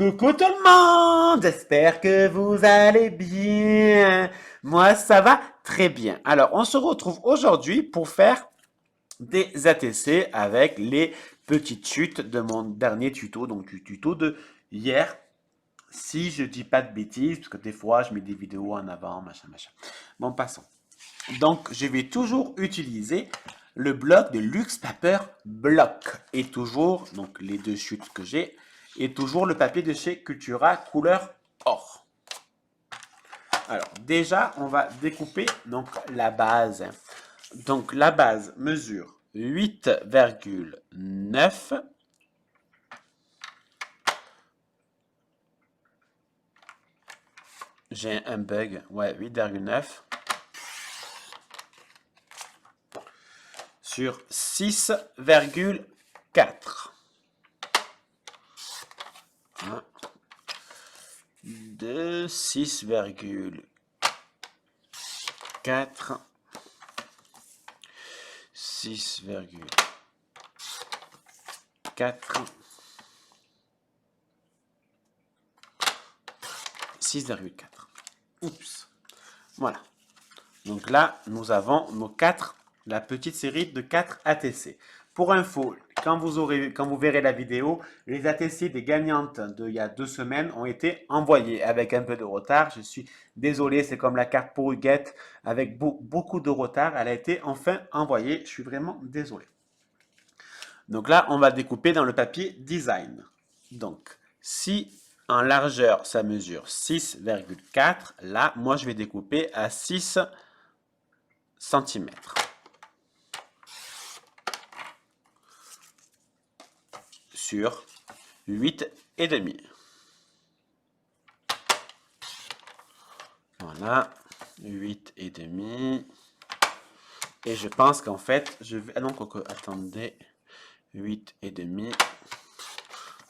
Coucou tout le monde, j'espère que vous allez bien. Moi, ça va très bien. Alors, on se retrouve aujourd'hui pour faire des ATC avec les petites chutes de mon dernier tuto, donc du tuto de hier. Si je dis pas de bêtises, parce que des fois, je mets des vidéos en avant, machin, machin. Bon, passons. Donc, je vais toujours utiliser le bloc de Luxe Paper Block. Et toujours, donc les deux chutes que j'ai, et toujours le papier de chez Cultura couleur or. Alors, déjà, on va découper donc la base. Donc, la base mesure 8,9. J'ai un bug, ouais, 8,9 sur 6,4. 1, 2, 6,4, 6,4, 6,4. Oups. Voilà. Donc là, nous avons nos 4, la petite série de 4 ATC. Pour info, quand vous verrez la vidéo, les ATC des gagnantes d'il y a 2 semaines ont été envoyés avec un peu de retard. Je suis désolé, c'est comme la carte pour Huguette, avec beaucoup de retard. Elle a été enfin envoyée. Je suis vraiment désolé. Donc là, on va découper dans le papier design. Donc, si en largeur, ça mesure 6,4, là, moi, je vais découper à 6 cm. Sur 8,5. Voilà, 8,5. Et je pense qu'en fait, je vais... Ah non, attendez, 8,5.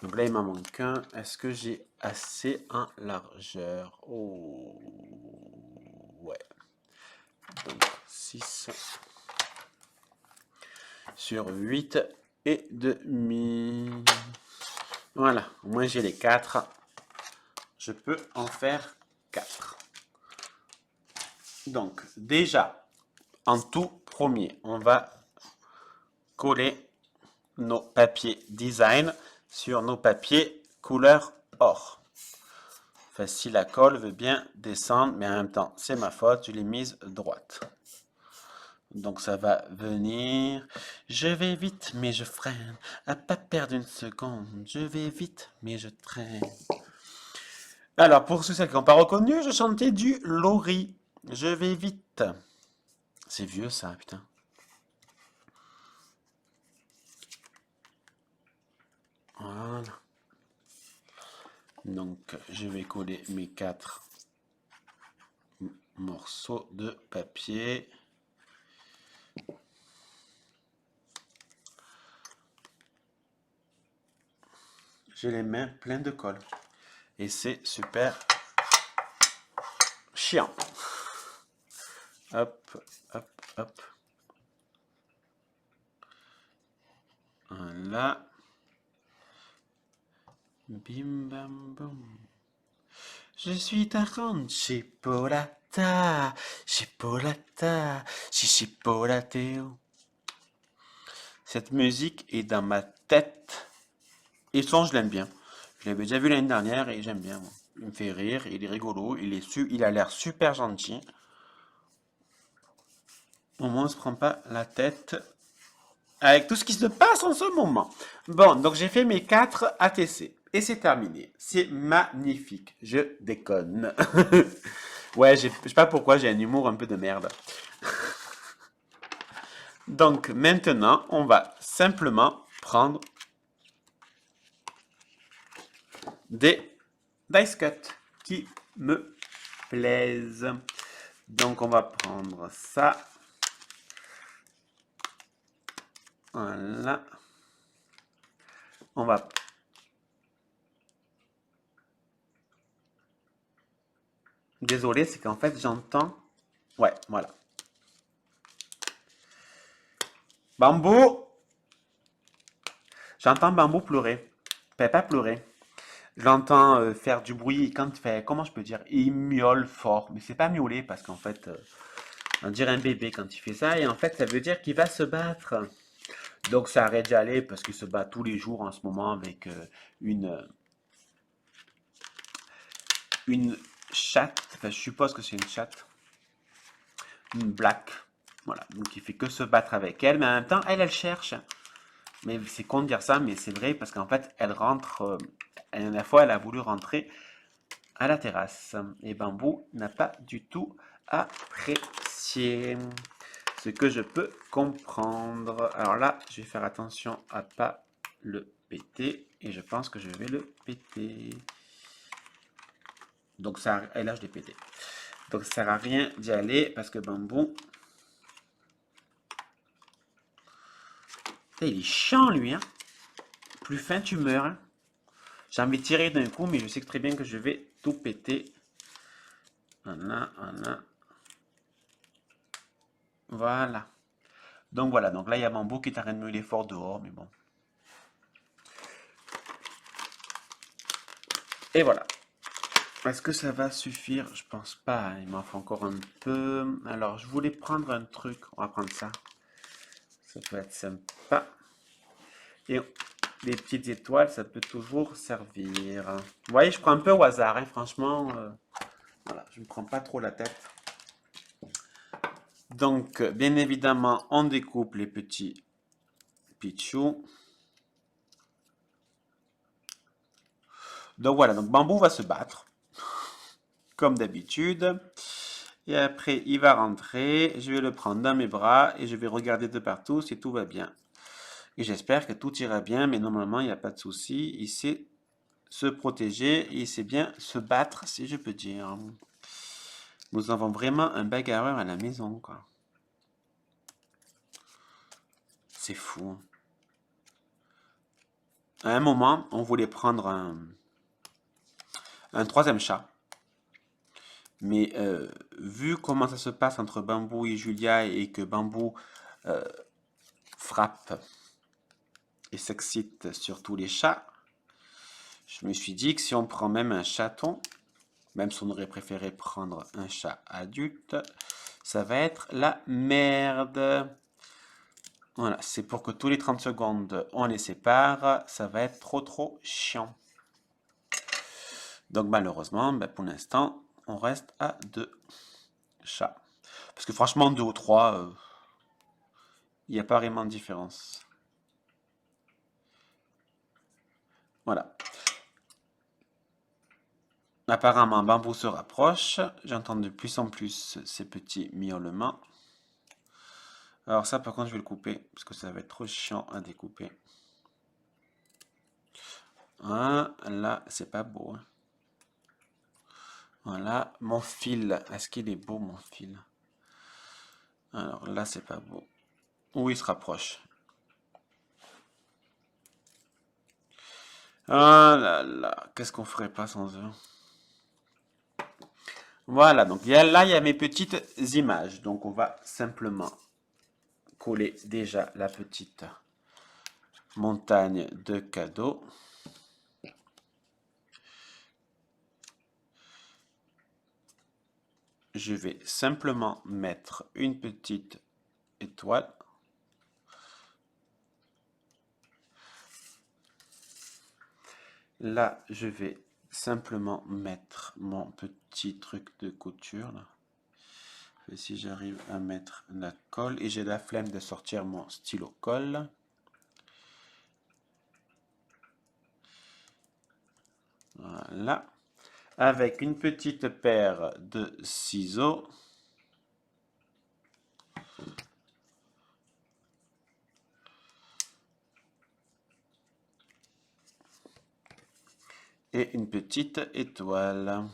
Donc là, il m'en manque un. Est-ce que j'ai assez en largeur? Oh, ouais. Donc, 6 sur 8,5. Voilà, au moins j'ai les 4. Je peux en faire 4. Donc, déjà, en tout premier, on va coller nos papiers design sur nos papiers couleur or. Facile la colle veut bien descendre, mais en même temps, c'est ma faute, je l'ai mise droite. Donc ça va venir. Je vais vite, mais je freine. À pas perdre une seconde. Je vais vite, mais je traîne. Alors, pour ceux qui n'ont pas reconnu, je chantais du Lori. Je vais vite. C'est vieux ça, putain. Voilà. Donc, je vais coller mes 4 morceaux de papier. J'ai les mains pleines de colle. Et c'est super chiant. Hop, hop, hop. Voilà. Bim bam boum. Je suis ta ronde, chipolata, chipolata, chichipolateo. Cette musique est dans ma tête. Et son, je l'aime bien. Je l'avais déjà vu l'année dernière et j'aime bien. Moi. Il me fait rire, il est rigolo, il a l'air super gentil. Au moins, on se prend pas la tête avec tout ce qui se passe en ce moment. Bon, donc j'ai fait mes 4 ATC. Et c'est terminé. C'est magnifique. Je déconne. Ouais, je sais pas pourquoi j'ai un humour un peu de merde. Donc maintenant, on va simplement prendre des dice cut qui me plaisent. Donc on va prendre ça. Voilà. On va... Désolé, c'est qu'en fait j'entends... Ouais, voilà. Bambou! J'entends Bambou pleurer. Peppa pleurer. Je l'entends faire du bruit quand il fait, comment je peux dire, il miaule fort. Mais c'est pas miauler parce qu'en fait, on dirait un bébé quand il fait ça. Et en fait, ça veut dire qu'il va se battre. Donc ça arrête d'y aller parce qu'il se bat tous les jours en ce moment avec une, une chatte. Enfin, je suppose que c'est une chatte. Une black. Voilà. Donc il fait que se battre avec elle. Mais en même temps, elle cherche. Mais c'est con de dire ça, mais c'est vrai parce qu'en fait, elle rentre. La dernière fois, elle a voulu rentrer à la terrasse. Et Bambou n'a pas du tout apprécié. Ce que je peux comprendre. Alors là, je vais faire attention à pas le péter. Et je pense que je vais le péter. Donc ça, et là je l'ai pété. Donc ça sert à rien d'y aller parce que Bambou, il est chiant lui, hein. Plus fin tu meurs, hein. J'ai envie de tirer d'un coup, mais je sais très bien que je vais tout péter. Voilà, voilà. Voilà. Donc voilà, donc là il y a Bambou qui est en train de me l'effort dehors, mais bon. Et voilà. Est-ce que ça va suffire? Je pense pas, hein. Il m'en faut encore un peu. Alors je voulais prendre un truc, on va prendre ça. Ça peut être sympa. Et les petites étoiles, ça peut toujours servir. Vous voyez, je prends un peu au hasard, hein, franchement. Voilà, je ne me prends pas trop la tête. Donc, bien évidemment, on découpe les petits pichous. Donc voilà, donc Bambou va se battre, comme d'habitude. Et après, il va rentrer. Je vais le prendre dans mes bras et je vais regarder de partout si tout va bien. Et j'espère que tout ira bien, mais normalement, il n'y a pas de souci. Il sait se protéger et il sait bien se battre, si je peux dire. Nous avons vraiment un bagarreur à la maison, quoi. C'est fou. À un moment, on voulait prendre un troisième chat. Mais vu comment ça se passe entre Bambou et Julia et que Bambou frappe et s'excite sur tous les chats, je me suis dit que si on prend même un chaton, même si on aurait préféré prendre un chat adulte, ça va être la merde. Voilà, c'est pour que tous les 30 secondes, on les sépare. Ça va être trop chiant. Donc malheureusement, ben, pour l'instant, on reste à 2 chats. Parce que franchement, 2 ou 3, il n'y a pas vraiment de différence. Voilà. Apparemment, Bambou se rapproche. J'entends de plus en plus ces petits miaulements. Alors ça, par contre, je vais le couper, parce que ça va être trop chiant à découper. Ah, là, c'est pas beau, hein. Voilà, mon fil. Est-ce qu'il est beau, mon fil? Alors là, c'est pas beau. Où il se rapproche. Ah là là, qu'est-ce qu'on ferait pas sans eux? Voilà, donc là, il y a mes petites images. Donc on va simplement coller déjà la petite montagne de cadeaux. Je vais simplement mettre une petite étoile. Là, je vais simplement mettre mon petit truc de couture. Là. Et si j'arrive à mettre la colle, et j'ai la flemme de sortir mon stylo colle. Voilà. Avec une petite paire de ciseaux. Et une petite étoile.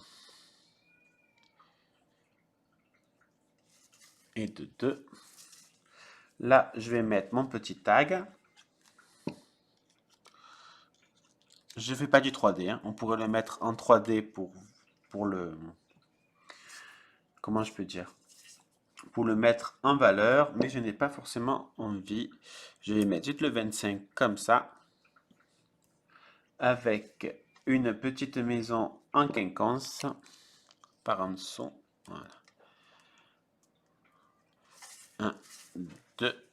Et de 2. Là, je vais mettre mon petit tag. Je ne fais pas du 3D. Hein. On pourrait le mettre en 3D pour le... Comment je peux dire? Pour le mettre en valeur, mais je n'ai pas forcément envie. Je vais mettre juste le 25 comme ça. Avec une petite maison en quinconce par en dessous. Voilà. 1, 2,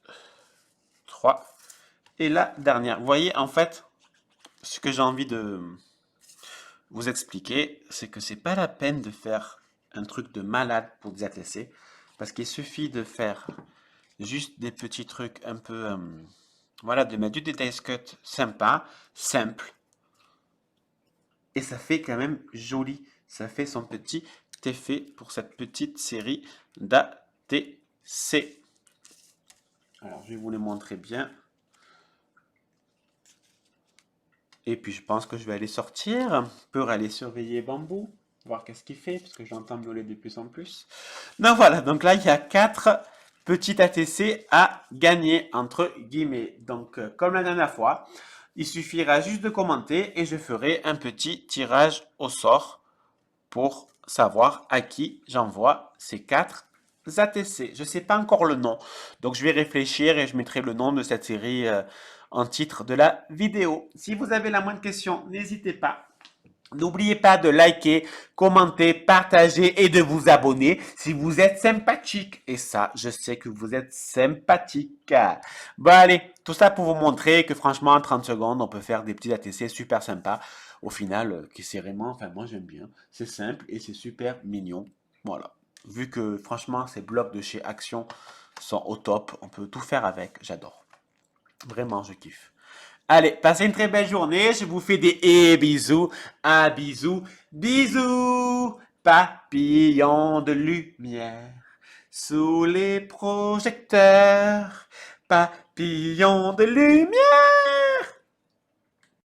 3. Et la dernière. Vous voyez, en fait, ce que j'ai envie de vous expliquer, c'est que c'est pas la peine de faire un truc de malade pour des ATC, parce qu'il suffit de faire juste des petits trucs un peu, voilà, de mettre du detail cut sympa, simple, et ça fait quand même joli. Ça fait son petit effet pour cette petite série d'ATC. Alors, je vais vous les montrer bien. Et puis, je pense que je vais aller sortir pour aller surveiller Bambou, voir qu'est-ce qu'il fait, parce que j'entends miauler de plus en plus. Donc voilà, donc là, il y a 4 petits ATC à gagner, entre guillemets. Donc, comme la dernière fois, il suffira juste de commenter et je ferai un petit tirage au sort pour savoir à qui j'envoie ces 4 ATC. Je ne sais pas encore le nom, donc je vais réfléchir et je mettrai le nom de cette série en titre de la vidéo. Si vous avez la moindre question, n'hésitez pas. N'oubliez pas de liker, commenter, partager et de vous abonner si vous êtes sympathique. Et ça, je sais que vous êtes sympathique. Bon, allez, tout ça pour vous montrer que franchement, en 30 secondes, on peut faire des petits ATC super sympas. Au final, qui c'est vraiment, enfin moi j'aime bien. C'est simple et c'est super mignon. Voilà. Vu que franchement, ces blocs de chez Action sont au top, on peut tout faire avec. J'adore. Vraiment, je kiffe. Allez, passez une très belle journée. Je vous fais des bisous. Un bisou. Bisous. Papillon de lumière. Sous les projecteurs. Papillon de lumière.